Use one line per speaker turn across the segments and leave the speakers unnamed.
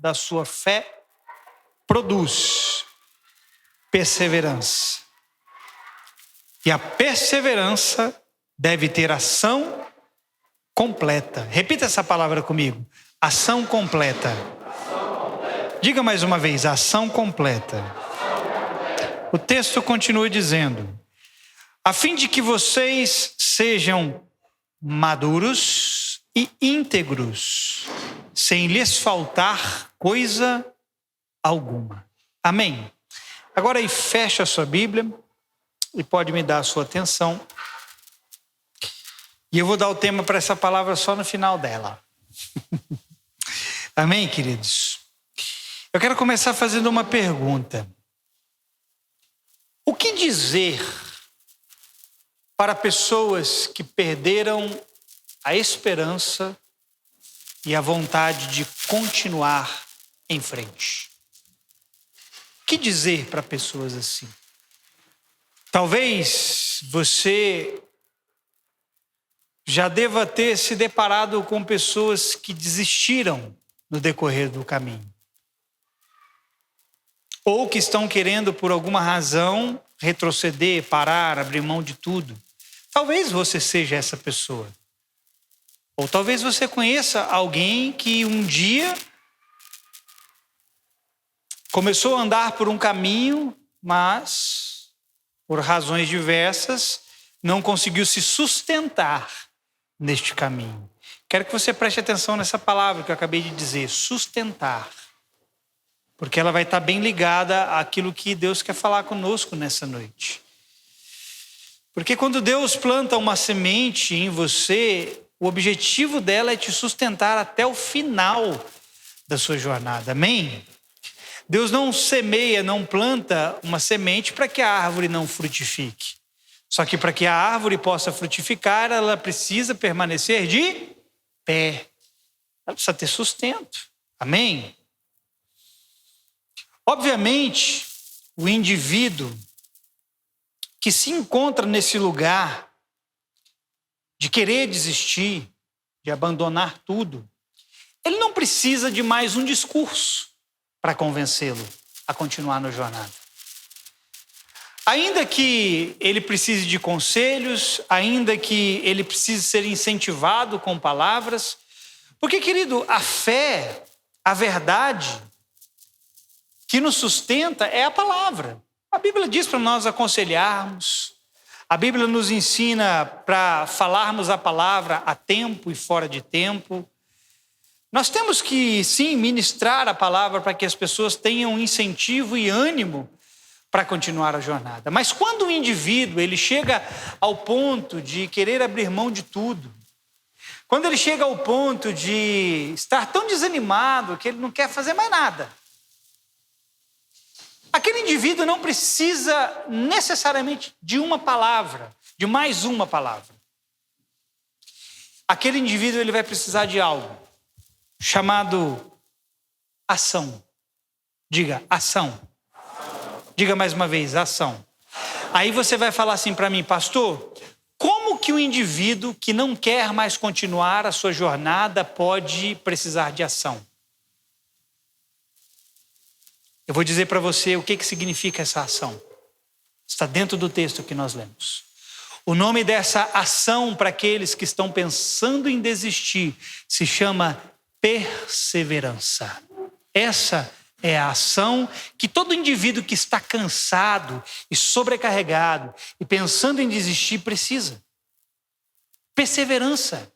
da sua fé produz perseverança. E a perseverança deve ter ação completa. Repita essa palavra comigo. Ação completa. Diga mais uma vez, ação completa. O texto continua dizendo: a fim de que vocês sejam maduros e íntegros, sem lhes faltar coisa alguma. Amém? Agora aí fecha a sua Bíblia e pode me dar a sua atenção. E eu vou dar o tema para essa palavra só no final dela. Amém, queridos? Eu quero começar fazendo uma pergunta. O que dizer para pessoas que perderam a esperança e a vontade de continuar em frente? O que dizer para pessoas assim? Talvez você já deva ter se deparado com pessoas que desistiram no decorrer do caminho. Ou que estão querendo, por alguma razão, retroceder, parar, abrir mão de tudo. Talvez você seja essa pessoa. Ou talvez você conheça alguém que um dia começou a andar por um caminho, mas, por razões diversas, não conseguiu se sustentar neste caminho. Quero que você preste atenção nessa palavra que eu acabei de dizer, sustentar. Porque ela vai estar bem ligada àquilo que Deus quer falar conosco nessa noite. Porque quando Deus planta uma semente em você, o objetivo dela é te sustentar até o final da sua jornada. Amém? Deus não semeia, não planta uma semente para que a árvore não frutifique. Só que para que a árvore possa frutificar, ela precisa permanecer de pé. Ela precisa ter sustento. Amém? Obviamente, o indivíduo que se encontra nesse lugar de querer desistir, de abandonar tudo, ele não precisa de mais um discurso para convencê-lo a continuar na jornada. Ainda que ele precise de conselhos, ainda que ele precise ser incentivado com palavras, porque, querido, a fé, a verdade que nos sustenta é a palavra. A Bíblia diz para nós aconselharmos, a Bíblia nos ensina para falarmos a palavra a tempo e fora de tempo. Nós temos que, sim, ministrar a palavra para que as pessoas tenham incentivo e ânimo para continuar a jornada. Mas quando o indivíduo ele chega ao ponto de querer abrir mão de tudo, quando ele chega ao ponto de estar tão desanimado que ele não quer fazer mais nada, aquele indivíduo não precisa necessariamente de uma palavra, de mais uma palavra. Aquele indivíduo ele vai precisar de algo chamado ação. Diga, ação. Diga mais uma vez, ação. Aí você vai falar assim para mim, pastor, como que o indivíduo que não quer mais continuar a sua jornada pode precisar de ação? Eu vou dizer para você o que significa essa ação. Está dentro do texto que nós lemos. O nome dessa ação para aqueles que estão pensando em desistir se chama perseverança. Essa é a ação que todo indivíduo que está cansado e sobrecarregado e pensando em desistir precisa. Perseverança.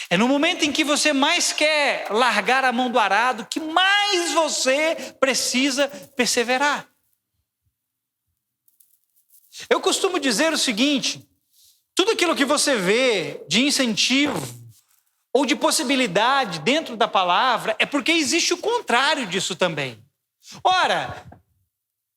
É no momento em que você mais quer largar a mão do arado que mais você precisa perseverar. Eu costumo dizer o seguinte, tudo aquilo que você vê de incentivo ou de possibilidade dentro da palavra é porque existe o contrário disso também. Ora,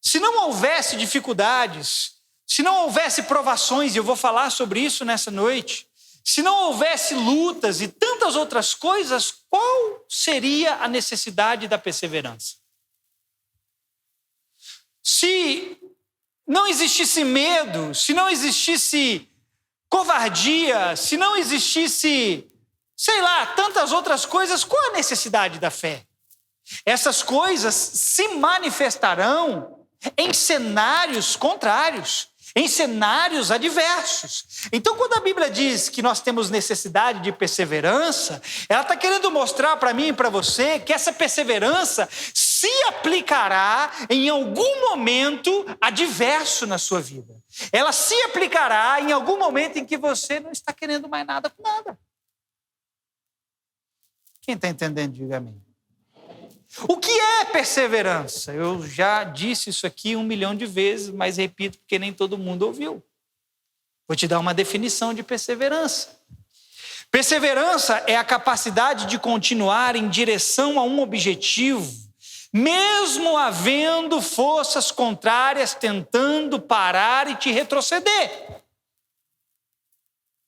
se não houvesse dificuldades, se não houvesse provações, e eu vou falar sobre isso nessa noite, se não houvesse lutas e tantas outras coisas, qual seria a necessidade da perseverança? Se não existisse medo, se não existisse covardia, se não existisse, sei lá, tantas outras coisas, qual a necessidade da fé? Essas coisas se manifestarão em cenários contrários, em cenários adversos. Então, quando a Bíblia diz que nós temos necessidade de perseverança, ela está querendo mostrar para mim e para você que essa perseverança se aplicará em algum momento adverso na sua vida. Ela se aplicará em algum momento em que você não está querendo mais nada com nada. Quem está entendendo, diga amém. O que é perseverança? Eu já disse isso aqui 1 milhão de vezes, mas repito porque nem todo mundo ouviu. Vou te dar uma definição de perseverança. Perseverança é a capacidade de continuar em direção a um objetivo, mesmo havendo forças contrárias tentando parar e te retroceder.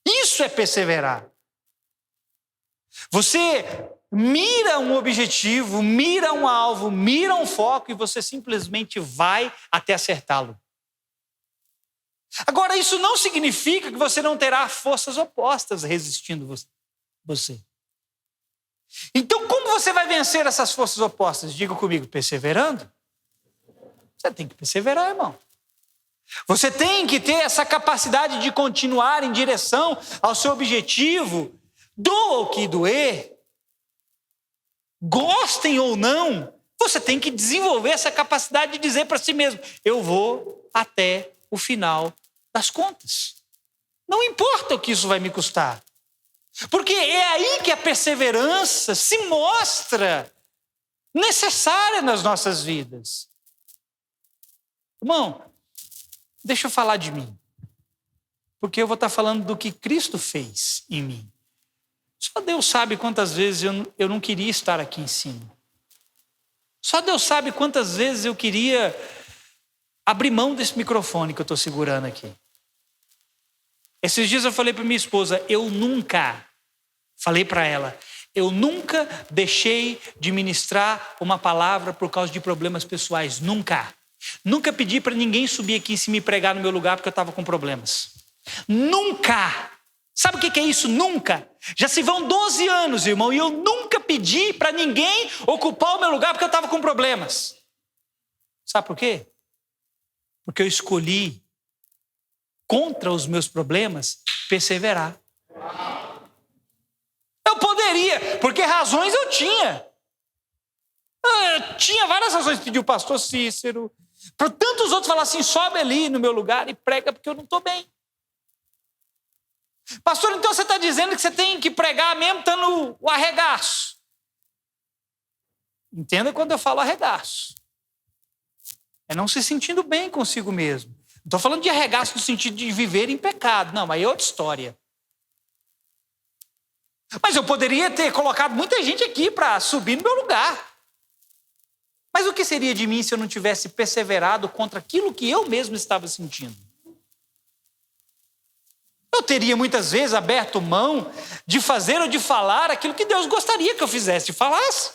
Isso é perseverar. Você mira um objetivo, mira um alvo, mira um foco e você simplesmente vai até acertá-lo. Agora, isso não significa que você não terá forças opostas resistindo você. Então, como você vai vencer essas forças opostas? Diga comigo, perseverando? Você tem que perseverar, irmão. Você tem que ter essa capacidade de continuar em direção ao seu objetivo, doa o que doer. Gostem ou não, você tem que desenvolver essa capacidade de dizer para si mesmo, eu vou até o final das contas. Não importa o que isso vai me custar. Porque é aí que a perseverança se mostra necessária nas nossas vidas. Irmão, deixa eu falar de mim. Porque eu vou estar falando do que Cristo fez em mim. Só Deus sabe quantas vezes eu não queria estar aqui em cima. Só Deus sabe quantas vezes eu queria abrir mão desse microfone que eu estou segurando aqui. Esses dias eu falei para minha esposa, falei para ela, eu nunca deixei de ministrar uma palavra por causa de problemas pessoais, nunca. Nunca pedi para ninguém subir aqui em cima e pregar no meu lugar porque eu estava com problemas. Nunca. Sabe o que é isso? Nunca. Já se vão 12 anos, irmão, e eu nunca pedi para ninguém ocupar o meu lugar porque eu estava com problemas. Sabe por quê? Porque eu escolhi, contra os meus problemas, perseverar. Eu poderia, porque razões eu tinha. Eu tinha várias razões de pedir o pastor Cícero, para tantos outros falar assim, sobe ali no meu lugar e prega porque eu não estou bem. Pastor, então você está dizendo que você tem que pregar mesmo estando o arregaço. Entenda quando eu falo arregaço. É não se sentindo bem consigo mesmo. Não estou falando de arregaço no sentido de viver em pecado. Não, aí é outra história. Mas eu poderia ter colocado muita gente aqui para subir no meu lugar. Mas o que seria de mim se eu não tivesse perseverado contra aquilo que eu mesmo estava sentindo? Eu teria muitas vezes aberto mão de fazer ou de falar aquilo que Deus gostaria que eu fizesse e falasse.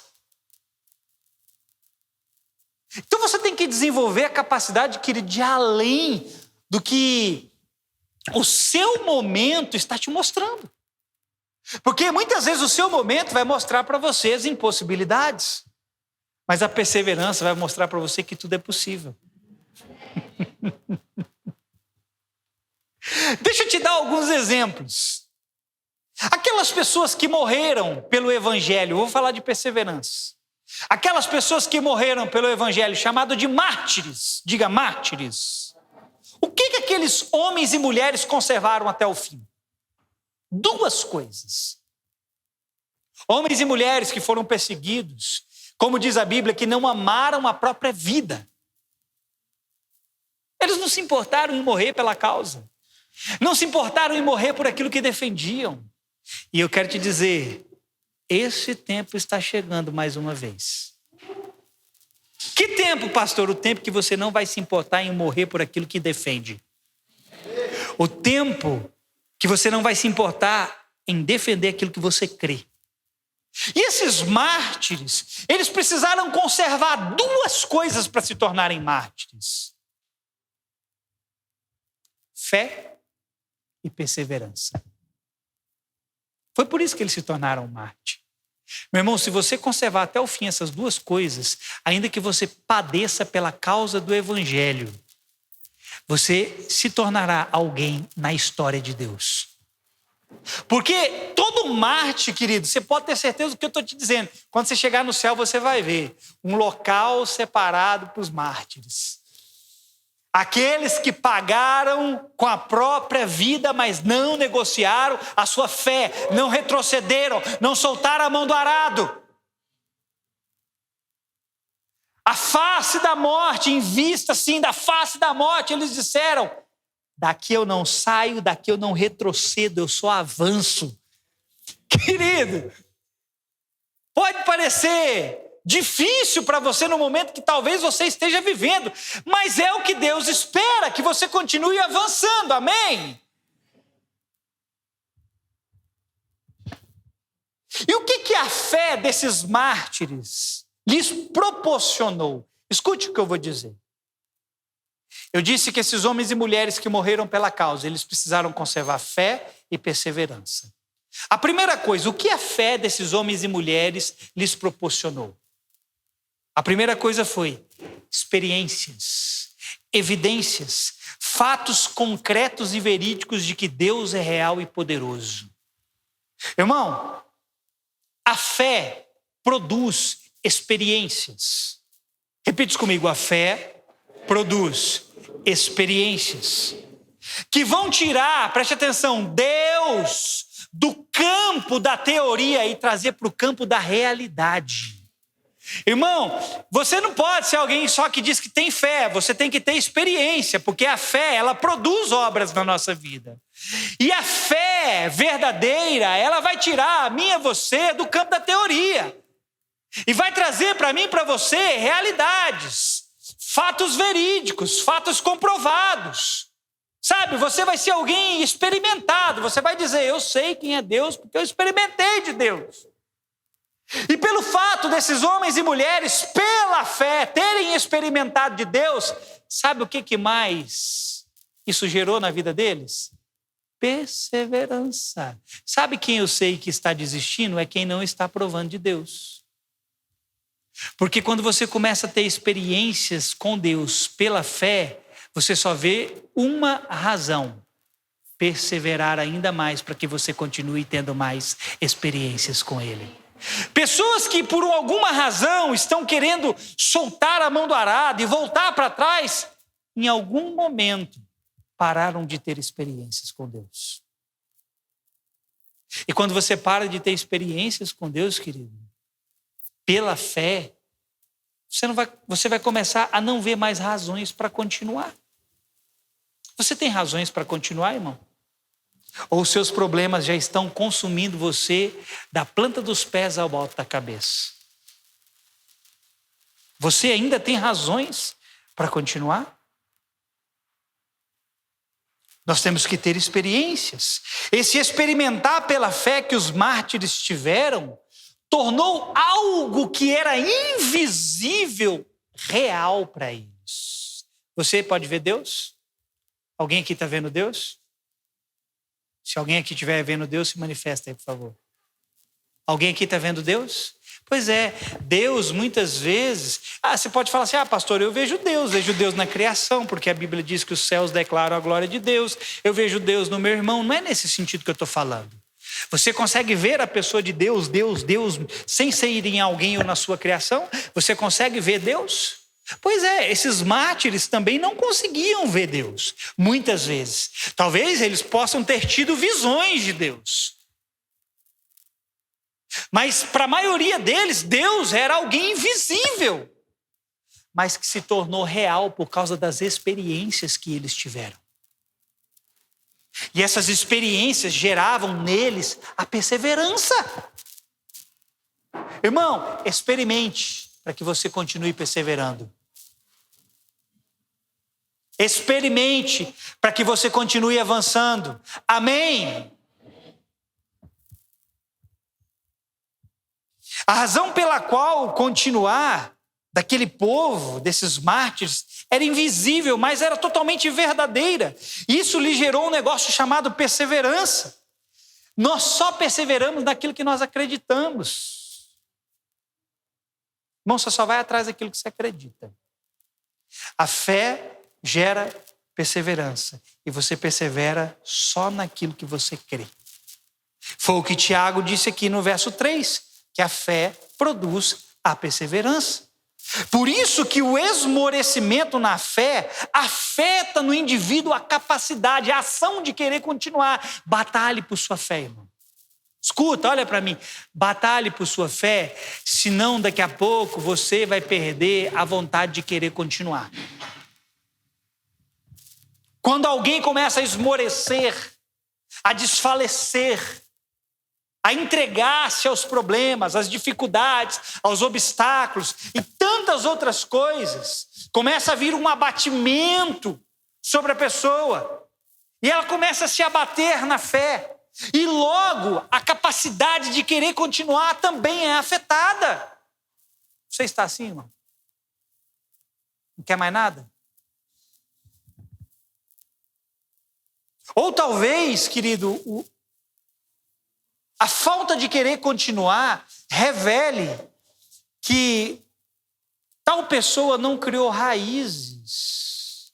Então você tem que desenvolver a capacidade, querido, de ir além do que o seu momento está te mostrando. Porque muitas vezes o seu momento vai mostrar para você as impossibilidades, mas a perseverança vai mostrar para você que tudo é possível. Deixa eu te dar alguns exemplos. Aquelas pessoas que morreram pelo Evangelho, eu vou falar de perseverança. Aquelas pessoas que morreram pelo Evangelho, chamado de mártires, diga mártires. O que aqueles homens e mulheres conservaram até o fim? 2 coisas. Homens e mulheres que foram perseguidos, como diz a Bíblia, que não amaram a própria vida. Eles não se importaram em morrer pela causa. Não se importaram em morrer por aquilo que defendiam. E eu quero te dizer, esse tempo está chegando mais uma vez. Que tempo, pastor? O tempo que você não vai se importar em morrer por aquilo que defende. O tempo que você não vai se importar em defender aquilo que você crê. E esses mártires, eles precisaram conservar 2 coisas para se tornarem mártires: fé e perseverança. Foi por isso que eles se tornaram mártires. Meu irmão, se você conservar até o fim essas duas coisas, ainda que você padeça pela causa do evangelho, você se tornará alguém na história de Deus. Porque todo Marte, querido, você pode ter certeza do que eu estou te dizendo. Quando você chegar no céu, você vai ver um local separado para os mártires. Aqueles que pagaram com a própria vida, mas não negociaram a sua fé, não retrocederam, não soltaram a mão do arado. A face da morte, em vista assim da face da morte, eles disseram: daqui eu não saio, daqui eu não retrocedo, eu só avanço. Querido, pode parecer difícil para você no momento que talvez você esteja vivendo, mas é o que Deus espera, que você continue avançando, amém? E o que a fé desses mártires lhes proporcionou? Escute o que eu vou dizer. Eu disse que esses homens e mulheres que morreram pela causa, eles precisaram conservar fé e perseverança. A primeira coisa, o que a fé desses homens e mulheres lhes proporcionou? A primeira coisa foi experiências, evidências, fatos concretos e verídicos de que Deus é real e poderoso. Irmão, a fé produz experiências. Repite comigo, a fé produz experiências que vão tirar, preste atenção, Deus do campo da teoria e trazer para o campo da realidade. Irmão, você não pode ser alguém só que diz que tem fé, você tem que ter experiência, porque a fé, ela produz obras na nossa vida. E a fé verdadeira, ela vai tirar a mim e você do campo da teoria. E vai trazer para mim e para você realidades, fatos verídicos, fatos comprovados. Sabe, você vai ser alguém experimentado, você vai dizer: eu sei quem é Deus porque eu experimentei de Deus. E pelo fato desses homens e mulheres, pela fé, terem experimentado de Deus, sabe o que mais isso gerou na vida deles? Perseverança. Sabe quem eu sei que está desistindo? É quem não está provando de Deus. Porque quando você começa a ter experiências com Deus pela fé, você só vê uma razão: perseverar ainda mais para que você continue tendo mais experiências com Ele. Pessoas que por alguma razão estão querendo soltar a mão do arado e voltar para trás, em algum momento pararam de ter experiências com Deus. E quando você para de ter experiências com Deus, querido, pela fé, você vai começar a não ver mais razões para continuar. Você tem razões para continuar, irmão? Ou os seus problemas já estão consumindo você da planta dos pés ao alto da cabeça? Você ainda tem razões para continuar? Nós temos que ter experiências. Esse experimentar pela fé que os mártires tiveram tornou algo que era invisível real para eles. Você pode ver Deus? Alguém aqui está vendo Deus? Se alguém aqui estiver vendo Deus, se manifesta aí, por favor. Alguém aqui está vendo Deus? Pois é, Deus muitas vezes... você pode falar assim: pastor, eu vejo Deus na criação, porque a Bíblia diz que os céus declaram a glória de Deus. Eu vejo Deus no meu irmão. Não é nesse sentido que eu estou falando. Você consegue ver a pessoa de Deus, sem ser em alguém ou na sua criação? Você consegue ver Deus? Pois é, esses mártires também não conseguiam ver Deus, muitas vezes. Talvez eles possam ter tido visões de Deus. Mas para a maioria deles, Deus era alguém invisível, mas que se tornou real por causa das experiências que eles tiveram. E essas experiências geravam neles a perseverança. Irmão, experimente para que você continue perseverando. Experimente para que você continue avançando. Amém? A razão pela qual continuar daquele povo, desses mártires, era invisível, mas era totalmente verdadeira. Isso lhe gerou um negócio chamado perseverança. Nós só perseveramos naquilo que nós acreditamos. Irmão, você só vai atrás daquilo que você acredita. A fé gera perseverança. E você persevera só naquilo que você crê. Foi o que Tiago disse aqui no verso 3, que a fé produz a perseverança. Por isso que o esmorecimento na fé afeta no indivíduo a capacidade, a ação de querer continuar. Batalhe por sua fé, irmão. Escuta, olha para mim. Batalhe por sua fé, senão daqui a pouco você vai perder a vontade de querer continuar. Quando alguém começa a esmorecer, a desfalecer, a entregar-se aos problemas, às dificuldades, aos obstáculos e tantas outras coisas, começa a vir um abatimento sobre a pessoa. E ela começa a se abater na fé. E logo a capacidade de querer continuar também é afetada. Você está assim, irmão? Não quer mais nada? Ou talvez, querido, a falta de querer continuar revele que tal pessoa não criou raízes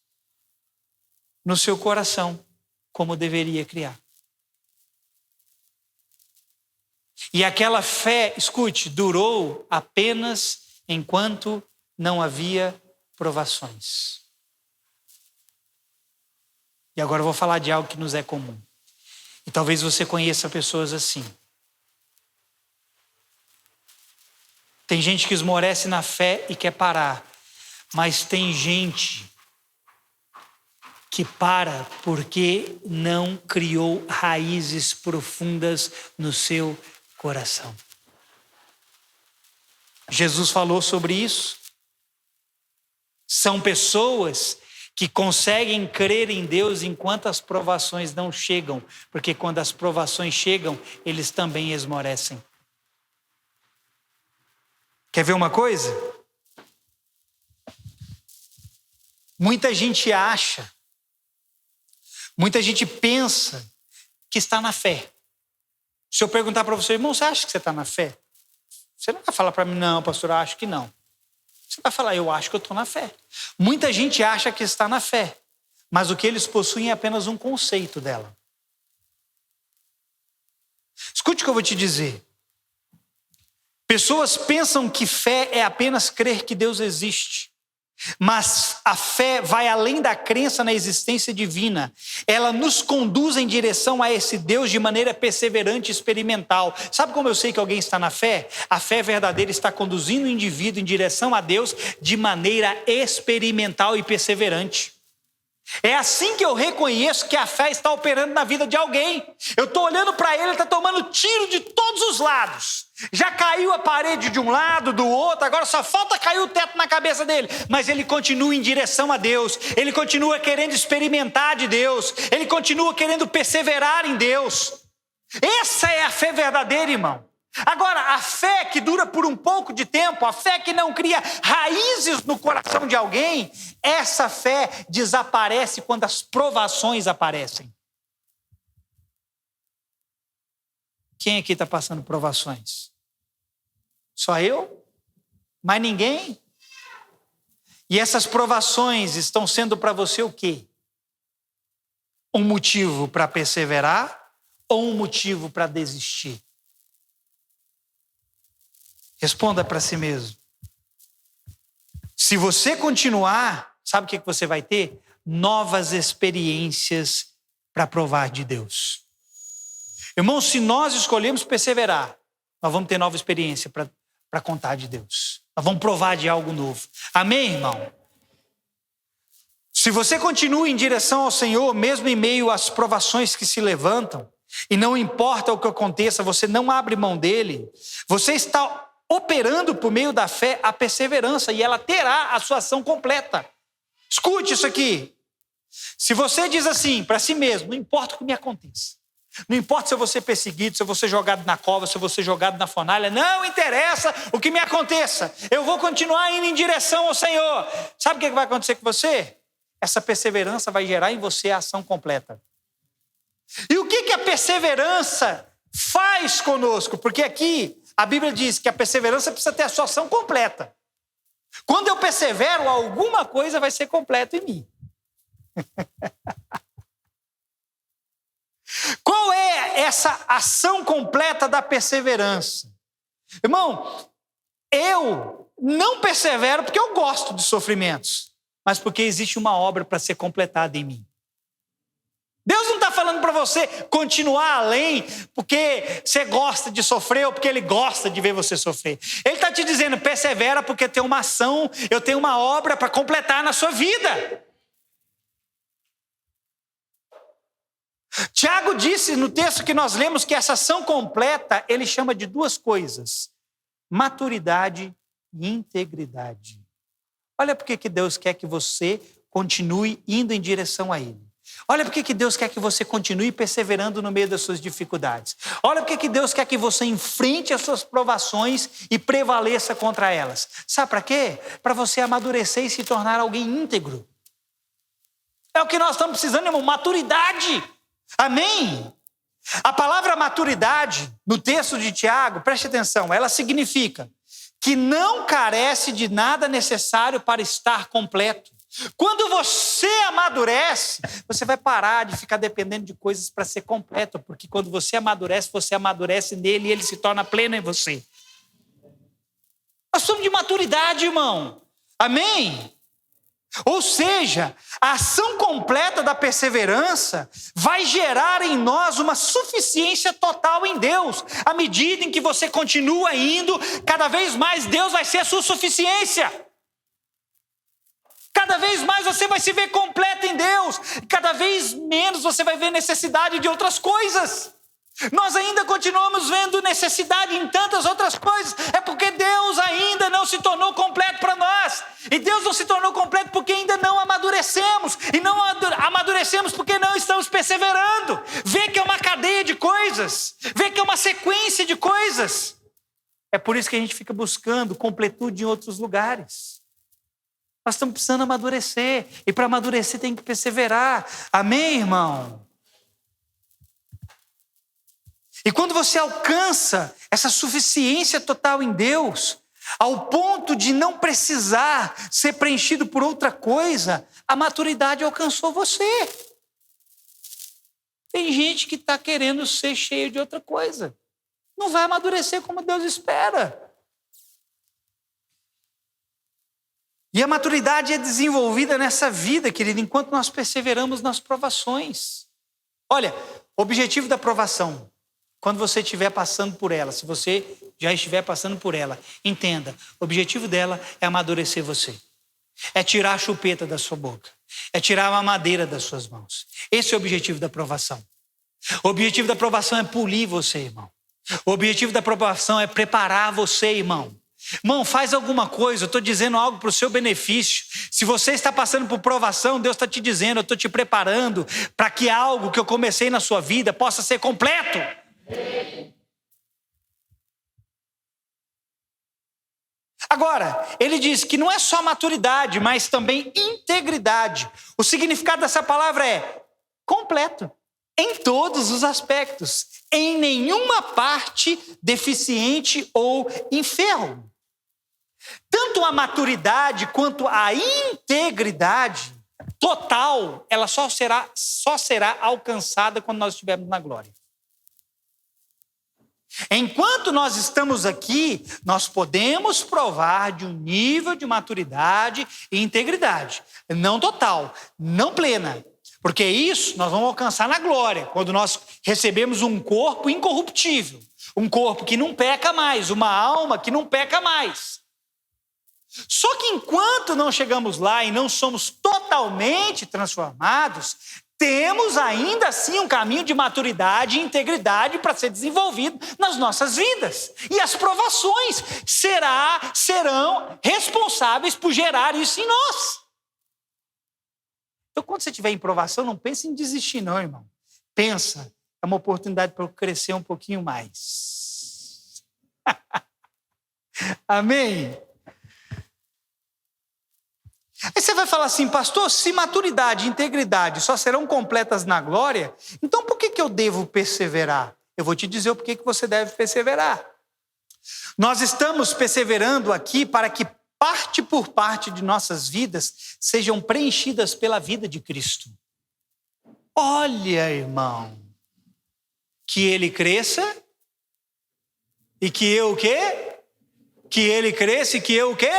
no seu coração como deveria criar. E aquela fé, escute, durou apenas enquanto não havia provações. E agora eu vou falar de algo que nos é comum. E talvez você conheça pessoas assim. Tem gente que esmorece na fé e quer parar. Mas tem gente que para porque não criou raízes profundas no seu coração. Jesus falou sobre isso. São pessoas que conseguem crer em Deus enquanto as provações não chegam, porque quando as provações chegam, eles também esmorecem. Quer ver uma coisa? Muita gente acha, muita gente pensa que está na fé. Se eu perguntar para você, irmão, você acha que você está na fé? Você não vai falar para mim, não, pastor, eu acho que não. Você vai falar, eu acho que eu estou na fé. Muita gente acha que está na fé, mas o que eles possuem é apenas um conceito dela. Escute o que eu vou te dizer. Pessoas pensam que fé é apenas crer que Deus existe. Mas a fé vai além da crença na existência divina. Ela nos conduz em direção a esse Deus de maneira perseverante e experimental. Sabe como eu sei que alguém está na fé? A fé verdadeira está conduzindo o indivíduo em direção a Deus de maneira experimental e perseverante. É assim que eu reconheço que a fé está operando na vida de alguém. Eu estou olhando para ele, ele está tomando tiro de todos os lados. Já caiu a parede de um lado, do outro, agora só falta cair o teto na cabeça dele. Mas ele continua em direção a Deus, ele continua querendo experimentar de Deus, ele continua querendo perseverar em Deus. Essa é a fé verdadeira, irmão. Agora, a fé que dura por um pouco de tempo, a fé que não cria raízes no coração de alguém, essa fé desaparece quando as provações aparecem. Quem aqui está passando provações? Só eu? Mais ninguém? E essas provações estão sendo para você o quê? Um motivo para perseverar ou um motivo para desistir? Responda para si mesmo. Se você continuar, sabe o que você vai ter? Novas experiências para provar de Deus. Irmãos, se nós escolhermos perseverar, nós vamos ter nova experiência para contar de Deus. Nós vamos provar de algo novo. Amém, irmão? Se você continua em direção ao Senhor, mesmo em meio às provações que se levantam, e não importa o que aconteça, você não abre mão dele, você está operando por meio da fé a perseverança, e ela terá a sua ação completa. Escute isso aqui. Se você diz assim para si mesmo, não importa o que me aconteça, não importa se eu vou ser perseguido, se eu vou ser jogado na cova, se eu vou ser jogado na fornalha, não interessa o que me aconteça, eu vou continuar indo em direção ao Senhor. Sabe o que vai acontecer com você? Essa perseverança vai gerar em você a ação completa. E o que a perseverança faz conosco? Porque aqui a Bíblia diz que a perseverança precisa ter a sua ação completa. Quando eu persevero, alguma coisa vai ser completa em mim. Qual é essa ação completa da perseverança? Irmão, eu não persevero porque eu gosto de sofrimentos, mas porque existe uma obra para ser completada em mim. Deus não está falando para você continuar além porque você gosta de sofrer ou porque Ele gosta de ver você sofrer. Ele está te dizendo, persevera porque tem uma ação, eu tenho uma obra para completar na sua vida. Tiago disse no texto que nós lemos que essa ação completa, ele chama de duas coisas: maturidade e integridade. Olha por que Deus quer que você continue indo em direção a Ele. Olha por que Deus quer que você continue perseverando no meio das suas dificuldades. Olha por que Deus quer que você enfrente as suas provações e prevaleça contra elas. Sabe para quê? Para você amadurecer e se tornar alguém íntegro. É o que nós estamos precisando, irmão, maturidade. Amém? A palavra maturidade, no texto de Tiago, preste atenção, ela significa que não carece de nada necessário para estar completo. Quando você amadurece, você vai parar de ficar dependendo de coisas para ser completo, porque quando você amadurece nele e ele se torna pleno em você. Nós somos de maturidade, irmão. Amém? Ou seja, a ação completa da perseverança vai gerar em nós uma suficiência total em Deus. À medida em que você continua indo, cada vez mais Deus vai ser a sua suficiência. Cada vez mais você vai se ver completo em Deus. Cada vez menos você vai ver necessidade de outras coisas. Nós ainda continuamos vendo necessidade em tantas outras coisas. É porque Deus ainda não se tornou completo para nós. E Deus não se tornou completo porque ainda não amadurecemos. E não amadurecemos porque não estamos perseverando. Vê que é uma cadeia de coisas. Vê que é uma sequência de coisas. É por isso que a gente fica buscando completude em outros lugares. Nós estamos precisando amadurecer. E para amadurecer tem que perseverar. Amém, irmão? E quando você alcança essa suficiência total em Deus, ao ponto de não precisar ser preenchido por outra coisa, a maturidade alcançou você. Tem gente que está querendo ser cheio de outra coisa. Não vai amadurecer como Deus espera. E a maturidade é desenvolvida nessa vida, querido, enquanto nós perseveramos nas provações. Olha, o objetivo da provação, quando você estiver passando por ela, se você já estiver passando por ela, entenda, o objetivo dela é amadurecer você. É tirar a chupeta da sua boca. É tirar a mamadeira das suas mãos. Esse é o objetivo da provação. O objetivo da provação é polir você, irmão. O objetivo da provação é preparar você, irmão. Irmão, faz alguma coisa, eu estou dizendo algo para o seu benefício. Se você está passando por provação, Deus está te dizendo, eu estou te preparando para que algo que eu comecei na sua vida possa ser completo. Agora, ele diz que não é só maturidade, mas também integridade. O significado dessa palavra é completo, em todos os aspectos, em nenhuma parte deficiente ou enfermo. Tanto a maturidade quanto a integridade total, ela só será alcançada quando nós estivermos na glória. Enquanto nós estamos aqui, nós podemos provar de um nível de maturidade e integridade. Não total, não plena. Porque isso nós vamos alcançar na glória, quando nós recebemos um corpo incorruptível. Um corpo que não peca mais, uma alma que não peca mais. Só que enquanto não chegamos lá e não somos totalmente transformados, temos ainda assim um caminho de maturidade e integridade para ser desenvolvido nas nossas vidas. E as provações serão responsáveis por gerar isso em nós. Então, quando você estiver em provação, não pense em desistir não, irmão. Pensa, é uma oportunidade para eu crescer um pouquinho mais. Amém? Aí você vai falar assim, pastor, se maturidade e integridade só serão completas na glória, então por que eu devo perseverar? Eu vou te dizer o porquê que você deve perseverar. Nós estamos perseverando aqui para que parte por parte de nossas vidas, sejam preenchidas pela vida de Cristo. Olha, irmão, que ele cresça e que eu o quê? Que ele cresça e que eu o quê?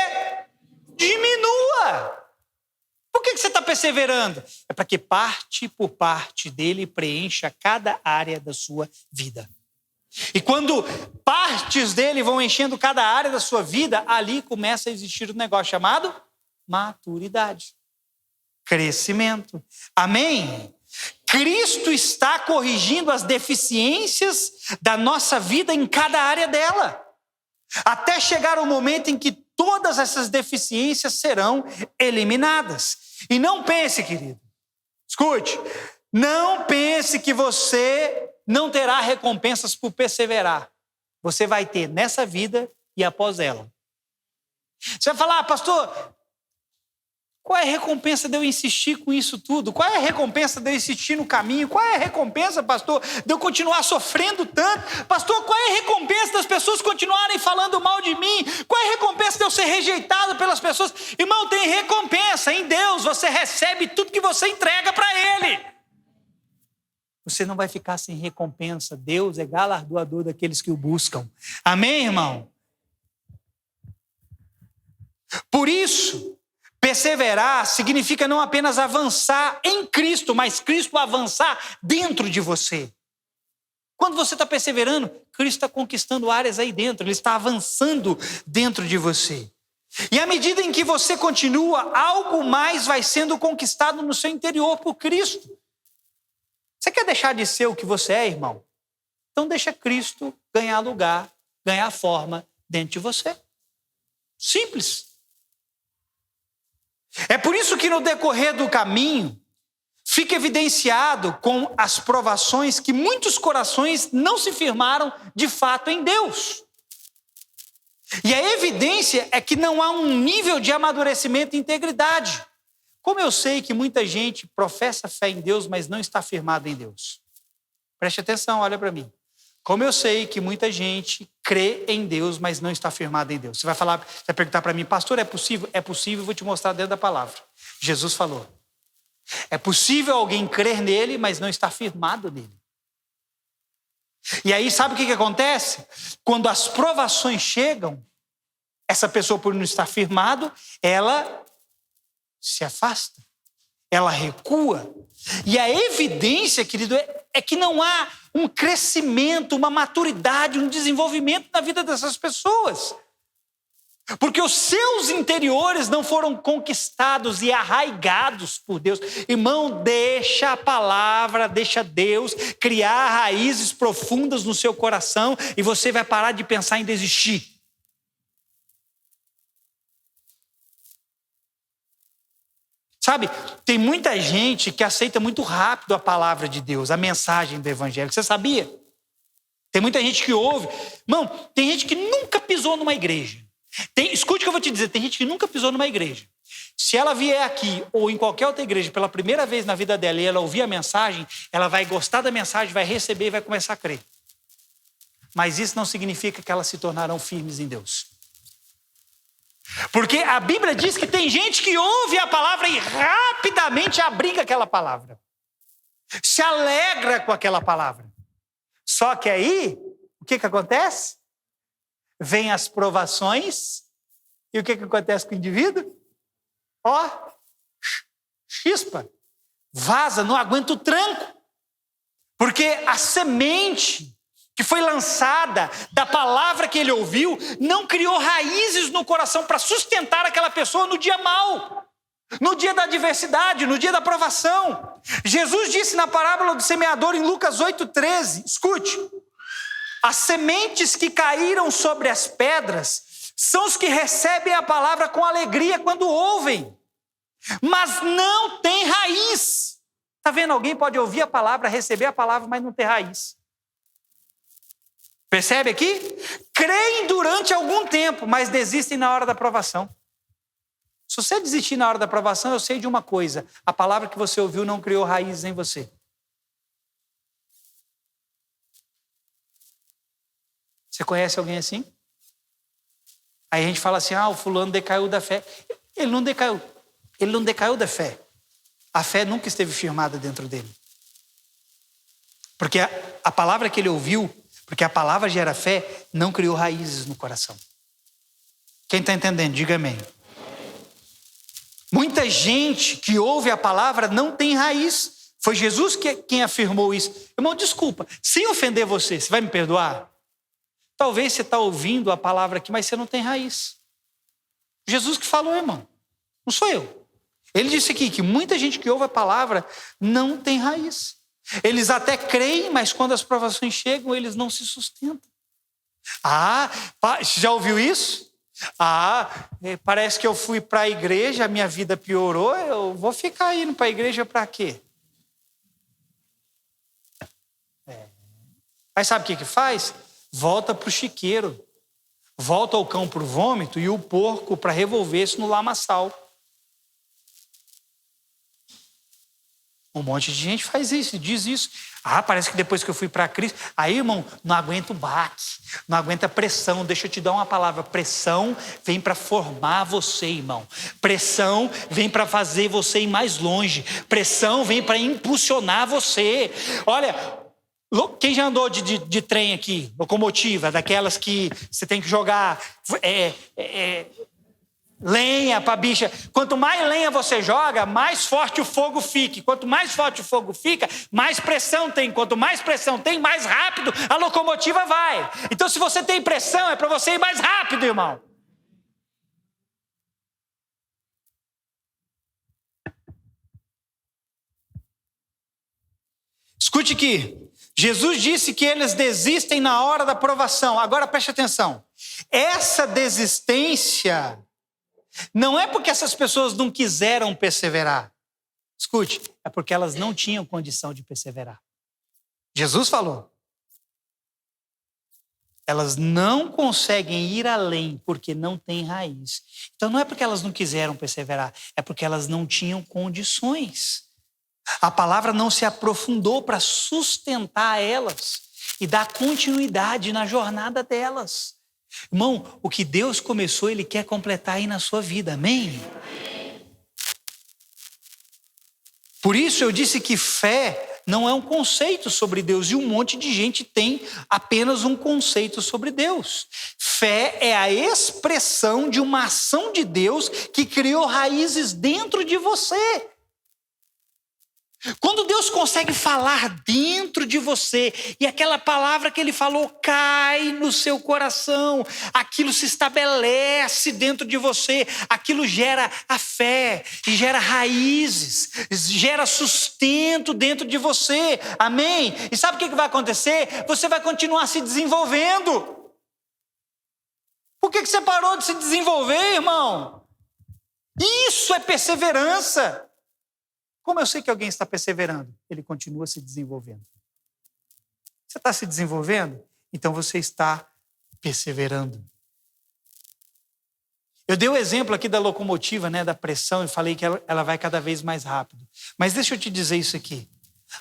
Diminua. Por que você está perseverando? É para que parte por parte dele preencha cada área da sua vida. E quando partes dele vão enchendo cada área da sua vida, ali começa a existir um negócio chamado maturidade, crescimento. Amém? Cristo está corrigindo as deficiências da nossa vida em cada área dela, até chegar o momento em que todas essas deficiências serão eliminadas. E não pense, querido, escute, não pense que você não terá recompensas por perseverar. Você vai ter nessa vida e após ela. Você vai falar, pastor, qual é a recompensa de eu insistir com isso tudo? Qual é a recompensa de eu insistir no caminho? Qual é a recompensa, pastor, de eu continuar sofrendo tanto? Pastor, qual é a recompensa das pessoas continuarem falando mal de mim? Qual é a recompensa de eu ser rejeitado pelas pessoas? Irmão, tem recompensa em Deus. Você recebe tudo que você entrega para Ele. Você não vai ficar sem recompensa. Deus é galardoador daqueles que o buscam. Amém, irmão? Por isso, perseverar significa não apenas avançar em Cristo, mas Cristo avançar dentro de você. Quando você está perseverando, Cristo está conquistando áreas aí dentro, Ele está avançando dentro de você. E à medida em que você continua, algo mais vai sendo conquistado no seu interior por Cristo. Você quer deixar de ser o que você é, irmão? Então deixa Cristo ganhar lugar, ganhar forma dentro de você. Simples. É por isso que no decorrer do caminho, fica evidenciado com as provações que muitos corações não se firmaram de fato em Deus. E a evidência é que não há um nível de amadurecimento e integridade. Como eu sei que muita gente professa fé em Deus, mas não está firmado em Deus? Preste atenção, olha para mim. Como eu sei que muita gente crê em Deus, mas não está firmado em Deus? Você vai perguntar para mim, pastor, é possível? É possível, vou te mostrar dentro da palavra. Jesus falou. É possível alguém crer nele, mas não está firmado nele. E aí, sabe o que acontece? Quando as provações chegam, essa pessoa, por não estar firmado, ela se afasta, ela recua. E a evidência, querido, é que não há um crescimento, uma maturidade, um desenvolvimento na vida dessas pessoas. Porque os seus interiores não foram conquistados e arraigados por Deus. Irmão, deixa a palavra, deixa Deus criar raízes profundas no seu coração e você vai parar de pensar em desistir. Sabe, tem muita gente que aceita muito rápido a palavra de Deus, a mensagem do evangelho. Você sabia? Tem muita gente que ouve. Irmão, tem gente que nunca pisou numa igreja. Escute o que eu vou te dizer, tem gente que nunca pisou numa igreja. Se ela vier aqui ou em qualquer outra igreja pela primeira vez na vida dela e ela ouvir a mensagem, ela vai gostar da mensagem, vai receber e vai começar a crer. Mas isso não significa que elas se tornarão firmes em Deus. Porque a Bíblia diz que tem gente que ouve a palavra e rapidamente abriga aquela palavra. Se alegra com aquela palavra. Só que aí, o que acontece? Vem as provações e o que acontece com o indivíduo? Chispa, vaza, não aguenta o tranco. Porque a semente que foi lançada da palavra que ele ouviu, não criou raízes no coração para sustentar aquela pessoa no dia mau, no dia da adversidade, no dia da provação. Jesus disse na parábola do semeador em Lucas 8,13, escute, as sementes que caíram sobre as pedras são os que recebem a palavra com alegria quando ouvem, mas não tem raiz. Está vendo? Alguém pode ouvir a palavra, receber a palavra, mas não ter raiz. Percebe aqui? Creem durante algum tempo, mas desistem na hora da provação. Se você desistir na hora da provação, eu sei de uma coisa: a palavra que você ouviu não criou raízes em você. Você conhece alguém assim? Aí a gente fala assim, o fulano decaiu da fé. Ele não decaiu. Ele não decaiu da fé. A fé nunca esteve firmada dentro dele. Porque a palavra que ele ouviu, porque a palavra gera fé, não criou raízes no coração. Quem está entendendo, diga amém. Muita gente que ouve a palavra não tem raiz. Foi Jesus quem afirmou isso. Irmão, desculpa, sem ofender você vai me perdoar? Talvez você está ouvindo a palavra aqui, mas você não tem raiz. Jesus que falou, irmão. Não sou eu. Ele disse aqui que muita gente que ouve a palavra não tem raiz. Eles até creem, mas quando as provações chegam, eles não se sustentam. Já ouviu isso? Parece que eu fui para a igreja, a minha vida piorou, eu vou ficar indo para a igreja para quê? Aí sabe o que faz? Volta para o chiqueiro. Volta o cão para o vômito e o porco para revolver-se no lamaçal. Um monte de gente faz isso, diz isso. Parece que depois que eu fui para Cristo, aí, irmão, não aguenta o baque, não aguenta a pressão. Deixa eu te dar uma palavra. Pressão vem para formar você, irmão. Pressão vem para fazer você ir mais longe. Pressão vem para impulsionar você. Olha, quem já andou de trem aqui, locomotiva, daquelas que você tem que jogar lenha para bicha. Quanto mais lenha você joga, mais forte o fogo fica. Quanto mais forte o fogo fica, mais pressão tem. Quanto mais pressão tem, mais rápido a locomotiva vai. Então, se você tem pressão, é para você ir mais rápido, irmão. Escute aqui. Jesus disse que eles desistem na hora da provação. Agora preste atenção. Essa desistência não é porque essas pessoas não quiseram perseverar. Escute, é porque elas não tinham condição de perseverar. Jesus falou. Elas não conseguem ir além porque não têm raiz. Então não é porque elas não quiseram perseverar, é porque elas não tinham condições. A palavra não se aprofundou para sustentar elas e dar continuidade na jornada delas. Irmão, o que Deus começou, Ele quer completar aí na sua vida, amém? Por isso eu disse que fé não é um conceito sobre Deus, e um monte de gente tem apenas um conceito sobre Deus. Fé é a expressão de uma ação de Deus que criou raízes dentro de você. Quando Deus consegue falar dentro de você e aquela palavra que Ele falou cai no seu coração, aquilo se estabelece dentro de você, aquilo gera a fé, gera raízes, gera sustento dentro de você, amém? E sabe o que vai acontecer? Você vai continuar se desenvolvendo. Por que você parou de se desenvolver, irmão? Isso é perseverança. Como eu sei que alguém está perseverando? Ele continua se desenvolvendo. Você está se desenvolvendo? Então você está perseverando. Eu dei o exemplo aqui da locomotiva, da pressão, e falei que ela vai cada vez mais rápido. Mas deixa eu te dizer isso aqui.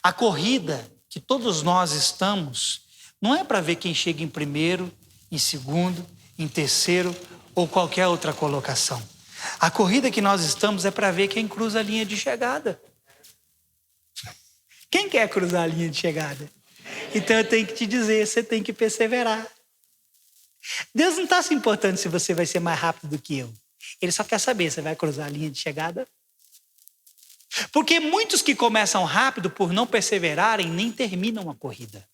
A corrida que todos nós estamos não é para ver quem chega em primeiro, em segundo, em terceiro ou qualquer outra colocação. A corrida que nós estamos é para ver quem cruza a linha de chegada. Quem quer cruzar a linha de chegada? Então eu tenho que te dizer, você tem que perseverar. Deus não está se importando se você vai ser mais rápido do que eu. Ele só quer saber, você vai cruzar a linha de chegada? Porque muitos que começam rápido por não perseverarem nem terminam a corrida.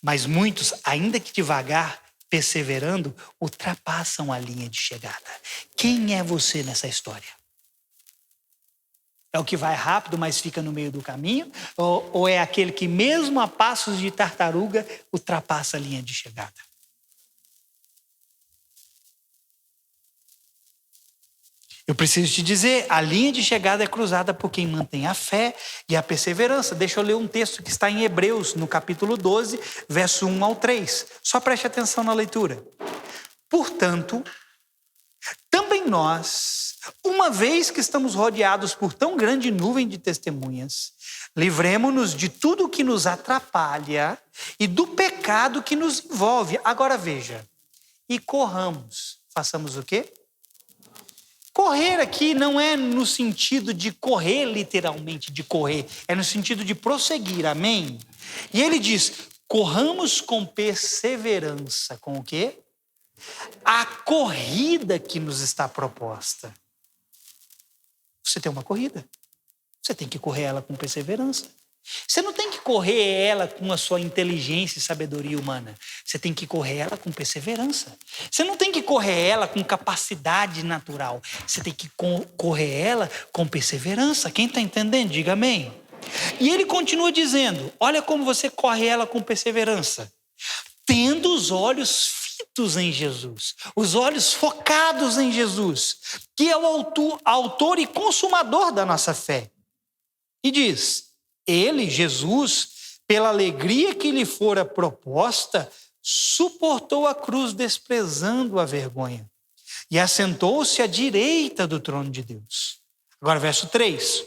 Mas muitos, ainda que devagar, perseverando, ultrapassam a linha de chegada. Quem é você nessa história? É o que vai rápido, mas fica no meio do caminho? Ou é aquele que, mesmo a passos de tartaruga, ultrapassa a linha de chegada? Eu preciso te dizer, a linha de chegada é cruzada por quem mantém a fé e a perseverança. Deixa eu ler um texto que está em Hebreus, no capítulo 12, verso 1 ao 3. Só preste atenção na leitura. Portanto, também nós, uma vez que estamos rodeados por tão grande nuvem de testemunhas, livremo-nos de tudo o que nos atrapalha e do pecado que nos envolve. Agora veja, e corramos façamos o quê? Correr aqui não é no sentido de correr, literalmente, de correr. É no sentido de prosseguir, amém? E ele diz, corramos com perseverança. Com o quê? A corrida que nos está proposta. Você tem uma corrida. Você tem que correr ela com perseverança. Você não tem que correr ela com a sua inteligência e sabedoria humana. Você tem que correr ela com perseverança. Você não tem que correr ela com capacidade natural. Você tem que correr ela com perseverança. Quem está entendendo? Diga amém. E ele continua dizendo, olha como você corre ela com perseverança. Tendo os olhos fitos em Jesus. Os olhos focados em Jesus. Que é o autor e consumador da nossa fé. E diz... Ele, Jesus, pela alegria que lhe fora proposta, suportou a cruz desprezando a vergonha e assentou-se à direita do trono de Deus. Agora, verso 3.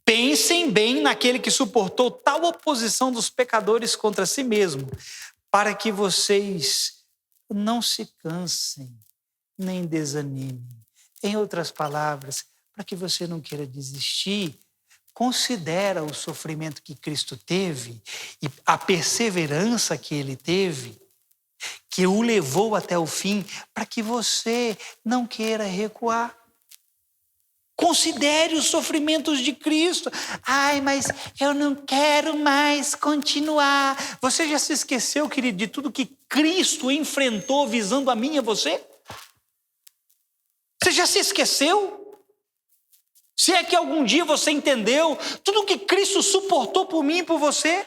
Pensem bem naquele que suportou tal oposição dos pecadores contra si mesmo, para que vocês não se cansem, nem desanimem. Em outras palavras, para que você não queira desistir, considera o sofrimento que Cristo teve e a perseverança que ele teve, que o levou até o fim, para que você não queira recuar. Considere os sofrimentos de Cristo. Ai, mas eu não quero mais continuar. Você já se esqueceu, querido, de tudo que Cristo enfrentou visando a mim e a você? Você já se esqueceu? Se é que algum dia você entendeu tudo o que Cristo suportou por mim e por você?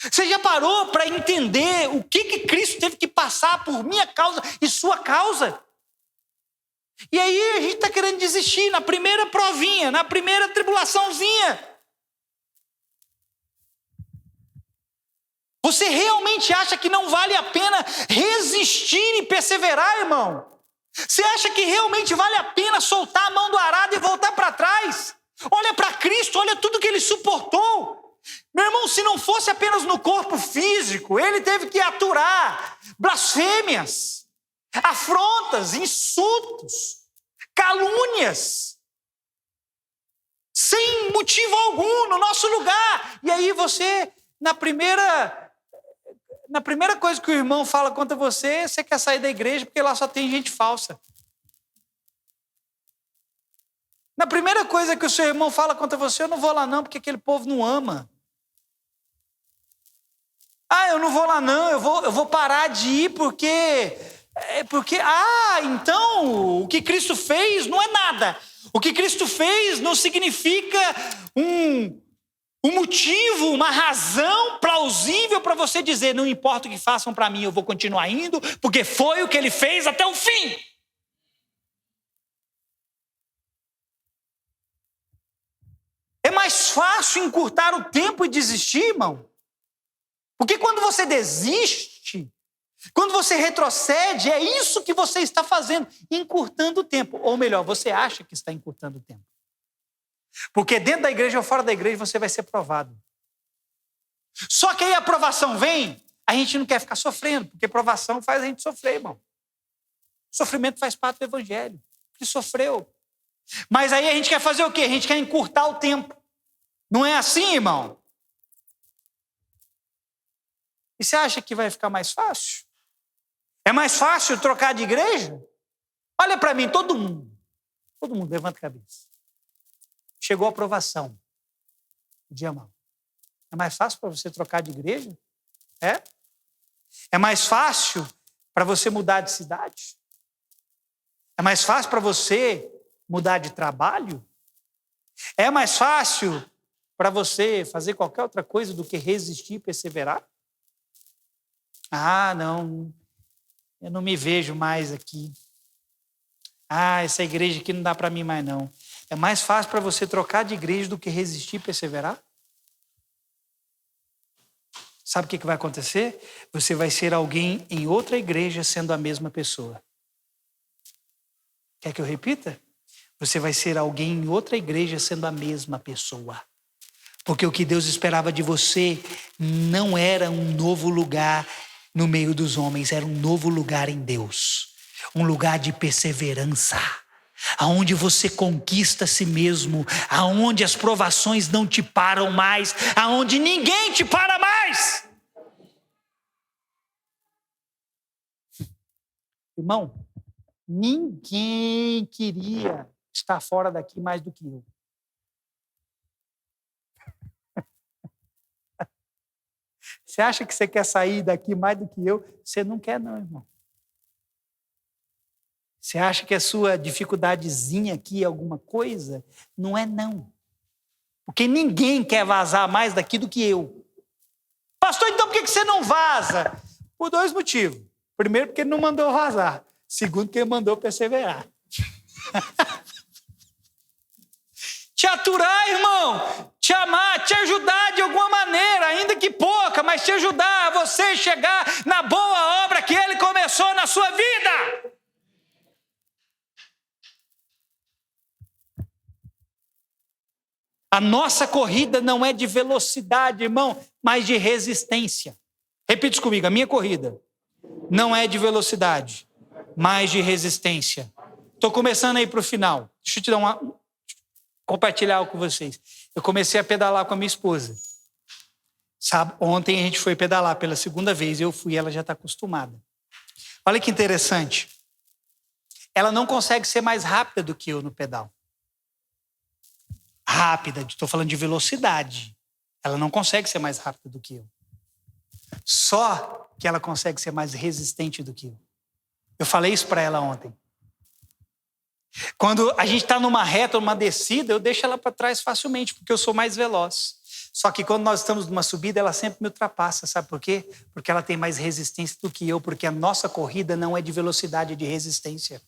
Você já parou para entender o que Cristo teve que passar por minha causa e sua causa? E aí a gente está querendo desistir na primeira provinha, na primeira tribulaçãozinha. Você realmente acha que não vale a pena resistir e perseverar, irmão? Você acha que realmente vale a pena soltar a mão do arado e voltar para trás? Olha para Cristo, olha tudo que ele suportou. Meu irmão, se não fosse apenas no corpo físico, ele teve que aturar blasfêmias, afrontas, insultos, calúnias, sem motivo algum no nosso lugar. E aí você, na primeira coisa que o irmão fala contra você, você quer sair da igreja porque lá só tem gente falsa. Na primeira coisa que o seu irmão fala contra você, eu não vou lá não, porque aquele povo não ama. Ah, eu não vou lá não, eu vou parar de ir porque então o que Cristo fez não é nada. O que Cristo fez não significa um motivo, uma razão plausível para você dizer, não importa o que façam para mim, eu vou continuar indo, porque foi o que ele fez até o fim. É mais fácil encurtar o tempo e desistir, irmão. Porque quando você desiste, quando você retrocede, é isso que você está fazendo, encurtando o tempo. Ou melhor, você acha que está encurtando o tempo. Porque dentro da igreja ou fora da igreja você vai ser provado. Só que aí a provação vem, a gente não quer ficar sofrendo, porque provação faz a gente sofrer, irmão. Sofrimento faz parte do evangelho. Ele sofreu. Mas aí a gente quer fazer o quê? A gente quer encurtar o tempo. Não é assim, irmão? E você acha que vai ficar mais fácil? É mais fácil trocar de igreja? Olha para mim, todo mundo, levanta a cabeça. Chegou a aprovação. Dia mal. É mais fácil para você trocar de igreja? É? É mais fácil para você mudar de cidade? É mais fácil para você mudar de trabalho? É mais fácil para você fazer qualquer outra coisa do que resistir e perseverar? Ah, não, eu não me vejo mais aqui. Ah, essa igreja aqui não dá para mim mais não. É mais fácil para você trocar de igreja do que resistir e perseverar? Sabe o que vai acontecer? Você vai ser alguém em outra igreja sendo a mesma pessoa. Quer que eu repita? Você vai ser alguém em outra igreja sendo a mesma pessoa. Porque o que Deus esperava de você não era um novo lugar, no meio dos homens era um novo lugar em Deus, um lugar de perseverança, aonde você conquista a si mesmo, aonde as provações não te param mais, aonde ninguém te para mais. Irmão, ninguém queria estar fora daqui mais do que eu. Você acha que você quer sair daqui mais do que eu? Você não quer não, irmão. Você acha que a sua dificuldadezinha aqui é alguma coisa? Não é não. Porque ninguém quer vazar mais daqui do que eu. Pastor, então por que você não vaza? Por 2 motivos. Primeiro, porque ele não mandou vazar. Segundo, porque ele mandou perseverar. Te aturar, irmão. Te amar, te ajudar de alguma maneira, ainda que pouca, mas te ajudar a você chegar na boa obra que ele começou na sua vida. A nossa corrida não é de velocidade, irmão, mas de resistência. Repita isso comigo, a minha corrida não é de velocidade, mas de resistência. Estou começando aí para o final. Deixa eu te dar compartilhar algo com vocês. Eu comecei a pedalar com a minha esposa. Sabe, ontem a gente foi pedalar pela 2ª vez. Eu fui, ela já está acostumada. Olha que interessante. Ela não consegue ser mais rápida do que eu no pedal. Rápida, estou falando de velocidade. Ela não consegue ser mais rápida do que eu. Só que ela consegue ser mais resistente do que eu. Eu falei isso para ela ontem. Quando a gente está numa reta, numa descida, eu deixo ela para trás facilmente, porque eu sou mais veloz. Só que quando nós estamos numa subida, ela sempre me ultrapassa. Sabe por quê? Porque ela tem mais resistência do que eu, porque a nossa corrida não é de velocidade, é de resistência.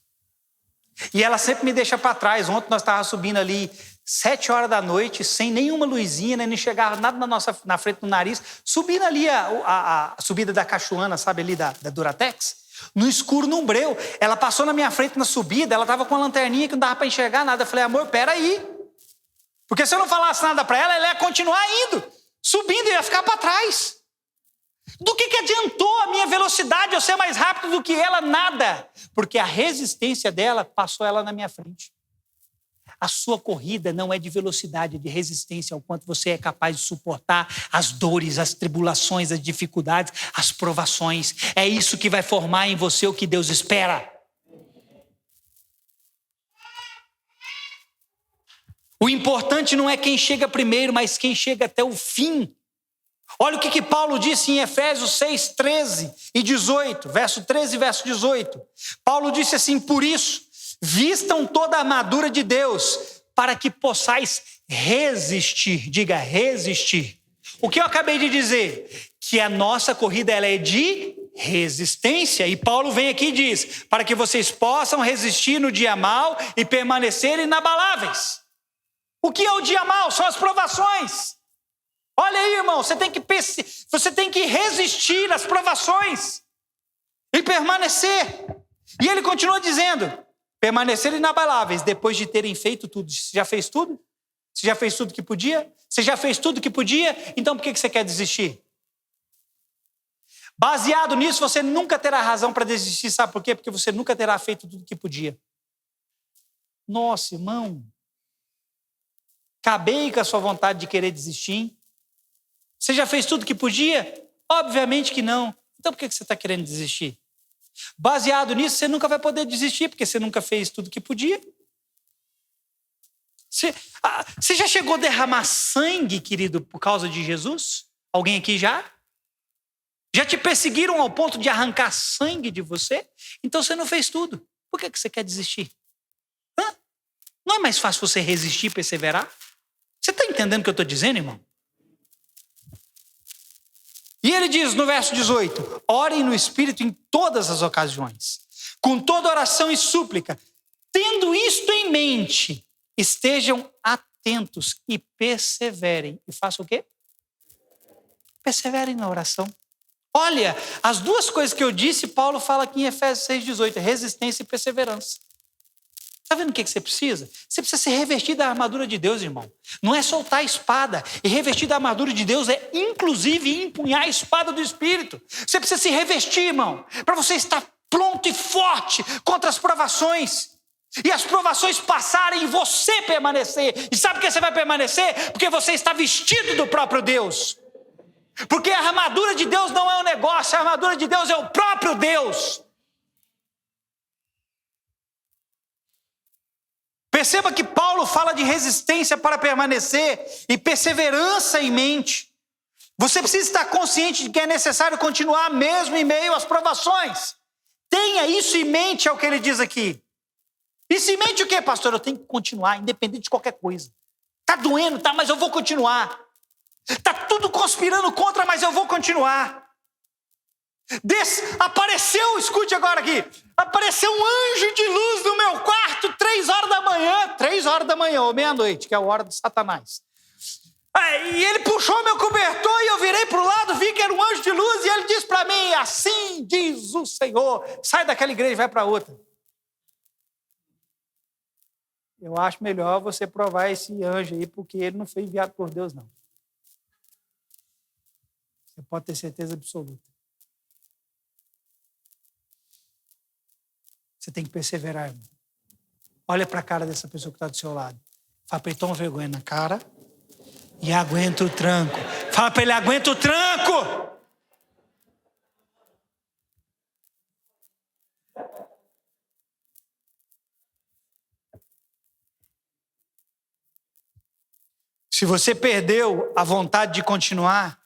E ela sempre me deixa para trás. Ontem nós estávamos subindo ali 7 horas da noite, sem nenhuma luzinha, nem chegava nada na frente do nariz, subindo ali a subida da Cachoana, sabe, ali da Duratex, no escuro, num breu. Ela passou na minha frente na subida, ela estava com uma lanterninha que não dava para enxergar nada. Eu falei, amor, peraí. Porque se eu não falasse nada para ela, ela ia continuar indo, subindo e ia ficar para trás. Do que adiantou a minha velocidade, eu ser mais rápido do que ela? Nada. Porque a resistência dela passou ela na minha frente. A sua corrida não é de velocidade, é de resistência, ao quanto você é capaz de suportar as dores, as tribulações, as dificuldades, as provações. É isso que vai formar em você o que Deus espera. O importante não é quem chega primeiro, mas quem chega até o fim. Olha o que Paulo disse em Efésios 6, 13 e 18, verso 13 e verso 18. Paulo disse assim, por isso, vistam toda a armadura de Deus, para que possais resistir. Diga, resistir. O que eu acabei de dizer? Que a nossa corrida ela é de resistência. E Paulo vem aqui e diz, para que vocês possam resistir no dia mau e permanecerem inabaláveis. O que é o dia mau? São as provações. Olha aí, irmão, você tem que resistir às provações e permanecer. E ele continua dizendo, permanecer inabaláveis depois de terem feito tudo. Você já fez tudo? Você já fez tudo que podia? Você já fez tudo que podia? Então por que você quer desistir? Baseado nisso, você nunca terá razão para desistir. Sabe por quê? Porque você nunca terá feito tudo que podia. Nossa, irmão. Acabei com a sua vontade de querer desistir. Você já fez tudo que podia? Obviamente que não. Então por que você está querendo desistir? Baseado nisso, você nunca vai poder desistir, porque você nunca fez tudo que podia. Você já chegou a derramar sangue, querido, por causa de Jesus? Alguém aqui já? Já te perseguiram ao ponto de arrancar sangue de você? Então você não fez tudo. Por que você quer desistir? Não é mais fácil você resistir e perseverar? Você está entendendo o que eu estou dizendo, irmão? E ele diz no verso 18, orem no Espírito em todas as ocasiões, com toda oração e súplica, tendo isto em mente, estejam atentos e perseverem. E façam o quê? Perseverem na oração. Olha, as duas coisas que eu disse, Paulo fala aqui em Efésios 6,18, resistência e perseverança. Está vendo o que você precisa? Você precisa se revestir da armadura de Deus, irmão. Não é soltar a espada. E revestir da armadura de Deus é, inclusive, empunhar a espada do Espírito. Você precisa se revestir, irmão, para você estar pronto e forte contra as provações. E as provações passarem e você permanecer. E sabe por que você vai permanecer? Porque você está vestido do próprio Deus. Porque a armadura de Deus não é um negócio, a armadura de Deus é o próprio Deus. Perceba que Paulo fala de resistência para permanecer e perseverança em mente. Você precisa estar consciente de que é necessário continuar mesmo em meio às provações. Tenha isso em mente, é o que ele diz aqui. Isso em mente o quê, pastor? Eu tenho que continuar, independente de qualquer coisa. Está doendo, tá, mas eu vou continuar. Está tudo conspirando contra, mas eu vou continuar. Apareceu, escute agora aqui, apareceu um anjo de luz no meu quarto, 3 horas da manhã, ou meia-noite, que é a hora de Satanás. E ele puxou meu cobertor e eu virei para o lado, vi que era um anjo de luz e ele disse para mim, assim diz o Senhor, sai daquela igreja e vai para outra. Eu acho melhor você provar esse anjo aí, porque ele não foi enviado por Deus, não. Você pode ter certeza absoluta. Você tem que perseverar, irmão. Olha para a cara dessa pessoa que está do seu lado. Fala para ele, toma vergonha na cara e aguenta o tranco. Fala para ele, aguenta o tranco. Se você perdeu a vontade de continuar,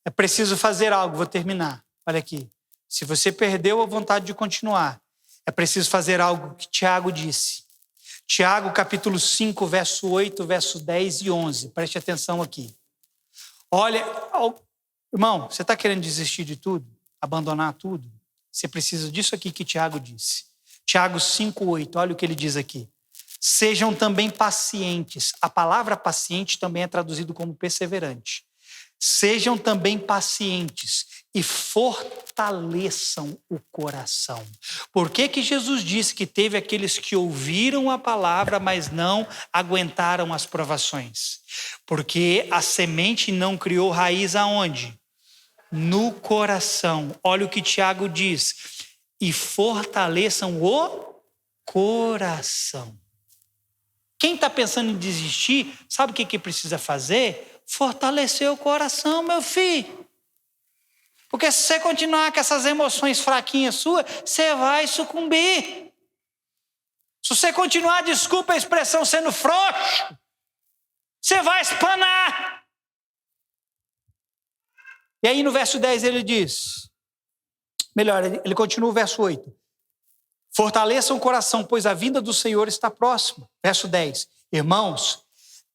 é preciso fazer algo. Vou terminar. Olha aqui. Se você perdeu a vontade de continuar, é preciso fazer algo que Tiago disse. Tiago, capítulo 5, verso 8, verso 10 e 11. Preste atenção aqui. Olha, irmão, você está querendo desistir de tudo? Abandonar tudo? Você precisa disso aqui que Tiago disse. Tiago 5, 8, olha o que ele diz aqui. Sejam também pacientes. A palavra paciente também é traduzido como perseverante. Sejam também pacientes e fortaleçam o coração. Por que Jesus disse que teve aqueles que ouviram a palavra, mas não aguentaram as provações? Porque a semente não criou raiz aonde? No coração. Olha o que Tiago diz. E fortaleçam o coração. Quem está pensando em desistir, sabe o que precisa fazer? Fortalecer o coração, meu filho. Porque se você continuar com essas emoções fraquinhas suas, você vai sucumbir. Se você continuar, desculpa a expressão, sendo frouxo, você vai espanar. E aí no verso 10 ele diz, melhor, ele continua o verso 8. Fortaleçam o coração, pois a vinda do Senhor está próxima. Verso 10. Irmãos,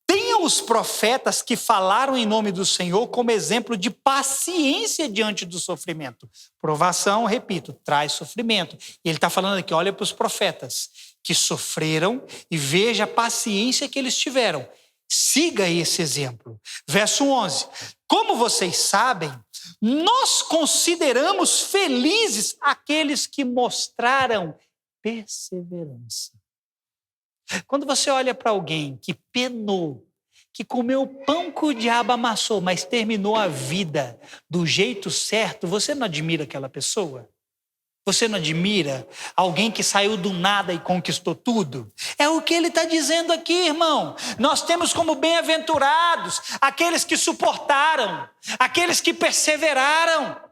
tenham os profetas que falaram em nome do Senhor como exemplo de paciência diante do sofrimento. Provação, repito, traz sofrimento. E ele está falando aqui, olha para os profetas que sofreram e veja a paciência que eles tiveram. Siga esse exemplo. Verso 11. Como vocês sabem, nós consideramos felizes aqueles que mostraram perseverança. Quando você olha para alguém que penou, que comeu o pão que o diabo amassou, mas terminou a vida do jeito certo, você não admira aquela pessoa? Você não admira alguém que saiu do nada e conquistou tudo? É o que ele está dizendo aqui, irmão. Nós temos como bem-aventurados aqueles que suportaram, aqueles que perseveraram.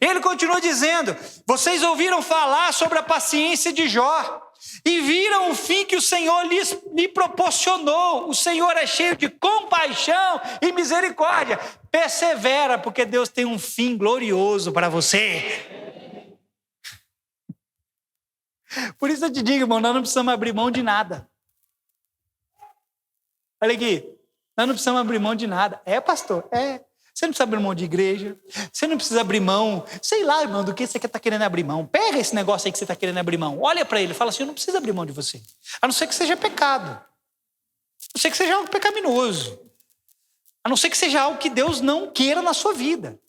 Ele continua dizendo, vocês ouviram falar sobre a paciência de Jó e viram o fim que o Senhor lhe proporcionou. O Senhor é cheio de compaixão e misericórdia. Persevera, porque Deus tem um fim glorioso para você. Por isso eu te digo, irmão, nós não precisamos abrir mão de nada. Olha aqui, nós não precisamos abrir mão de nada. É, pastor? É. Você não precisa abrir mão de igreja, você não precisa abrir mão, sei lá, irmão, do que você está querendo abrir mão. Pega esse negócio aí que você está querendo abrir mão, olha para ele e fala assim, eu não preciso abrir mão de você. A não ser que seja pecado, a não ser que seja algo pecaminoso, a não ser que seja algo que Deus não queira na sua vida.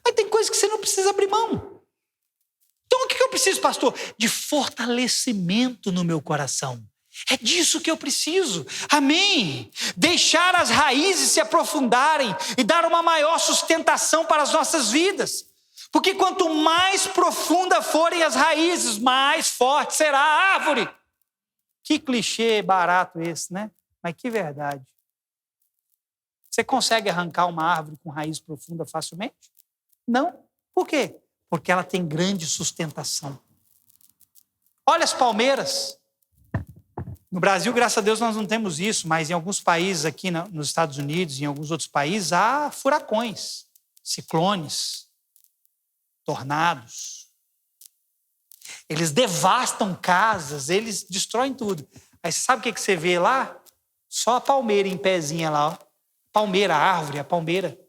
Mas tem coisas que você não precisa abrir mão. Então o que eu preciso, pastor? De fortalecimento no meu coração. É disso que eu preciso. Amém? Deixar as raízes se aprofundarem e dar uma maior sustentação para as nossas vidas. Porque quanto mais profunda forem as raízes, mais forte será a árvore. Que clichê barato esse, né? Mas que verdade. Você consegue arrancar uma árvore com raiz profunda facilmente? Não. Por quê? Porque ela tem grande sustentação. Olha as palmeiras. No Brasil, graças a Deus, nós não temos isso, mas em alguns países aqui nos Estados Unidos e em alguns outros países há furacões, ciclones, tornados. Eles devastam casas, eles destroem tudo. Aí você sabe o que você vê lá? Só a palmeira em pezinha lá, ó. Palmeira, a árvore, a palmeira.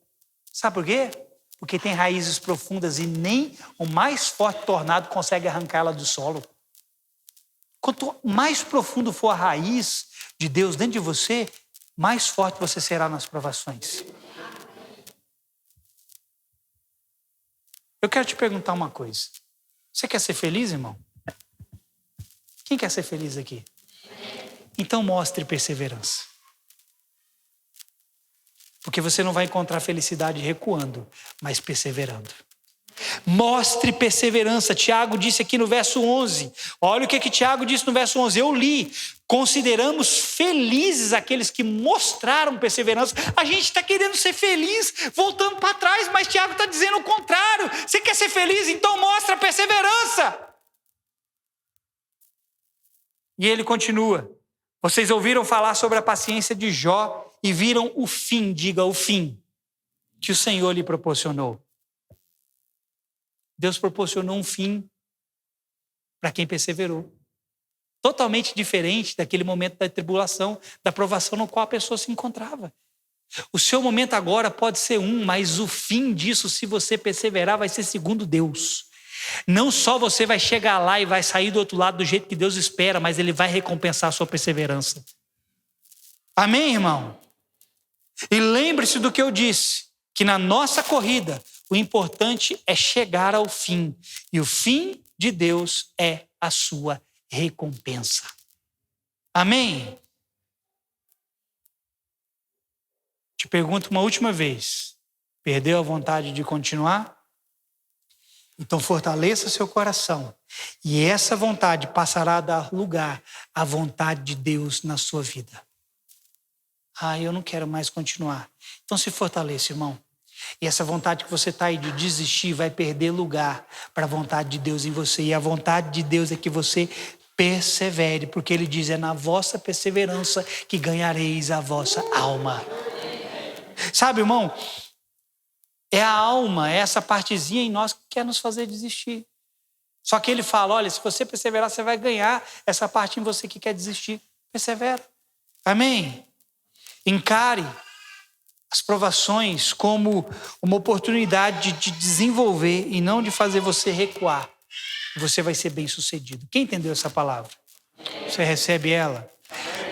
Sabe por quê? Porque tem raízes profundas e nem o mais forte tornado consegue arrancá-la do solo. Quanto mais profundo for a raiz de Deus dentro de você, mais forte você será nas provações. Eu quero te perguntar uma coisa. Você quer ser feliz, irmão? Quem quer ser feliz aqui? Então mostre perseverança. Porque você não vai encontrar felicidade recuando, mas perseverando. Mostre perseverança. Tiago disse aqui no verso 11. Olha o que Tiago disse no verso 11. Eu li. Consideramos felizes aqueles que mostraram perseverança. A gente está querendo ser feliz, voltando para trás, mas Tiago está dizendo o contrário. Você quer ser feliz? Então mostra perseverança. E ele continua. Vocês ouviram falar sobre a paciência de Jó e viram o fim, diga o fim, que o Senhor lhe proporcionou. Deus proporcionou um fim para quem perseverou. Totalmente diferente daquele momento da tribulação, da provação no qual a pessoa se encontrava. O seu momento agora pode ser mas o fim disso, se você perseverar, vai ser segundo Deus. Não só você vai chegar lá e vai sair do outro lado do jeito que Deus espera, mas Ele vai recompensar a sua perseverança. Amém, irmão? E lembre-se do que eu disse, que na nossa corrida, o importante é chegar ao fim. E o fim de Deus é a sua recompensa. Amém? Te pergunto uma última vez. Perdeu a vontade de continuar? Então fortaleça seu coração. E essa vontade passará a dar lugar à vontade de Deus na sua vida. Eu não quero mais continuar. Então se fortaleça, irmão. E essa vontade que você está aí de desistir vai perder lugar para a vontade de Deus em você. E a vontade de Deus é que você persevere, porque Ele diz, é na vossa perseverança que ganhareis a vossa alma. Sabe, irmão, é a alma, é essa partezinha em nós que quer nos fazer desistir. Só que Ele fala, olha, se você perseverar, você vai ganhar essa parte em você que quer desistir. Persevera. Amém? Encare as provações como uma oportunidade de desenvolver e não de fazer você recuar. Você vai ser bem sucedido. Quem entendeu essa palavra? Você recebe ela?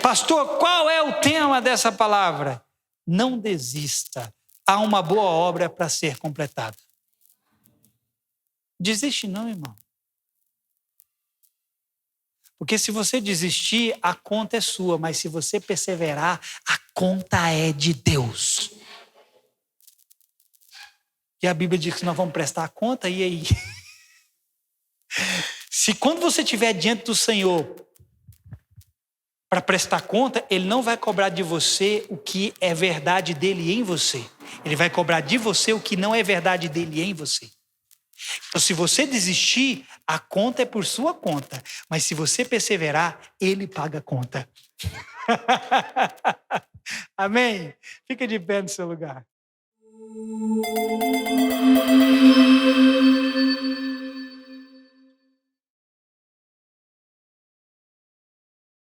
Pastor, qual é o tema dessa palavra? Não desista. Há uma boa obra para ser completada. Desiste não, irmão. Porque se você desistir, a conta é sua, mas se você perseverar, a conta é de Deus. E a Bíblia diz que nós vamos prestar a conta, e aí? Se quando você estiver diante do Senhor para prestar conta, Ele não vai cobrar de você o que é verdade dele em você. Ele vai cobrar de você o que não é verdade dele em você. Então, se você desistir, a conta é por sua conta. Mas se você perseverar, Ele paga a conta. Amém? Fica de pé no seu lugar.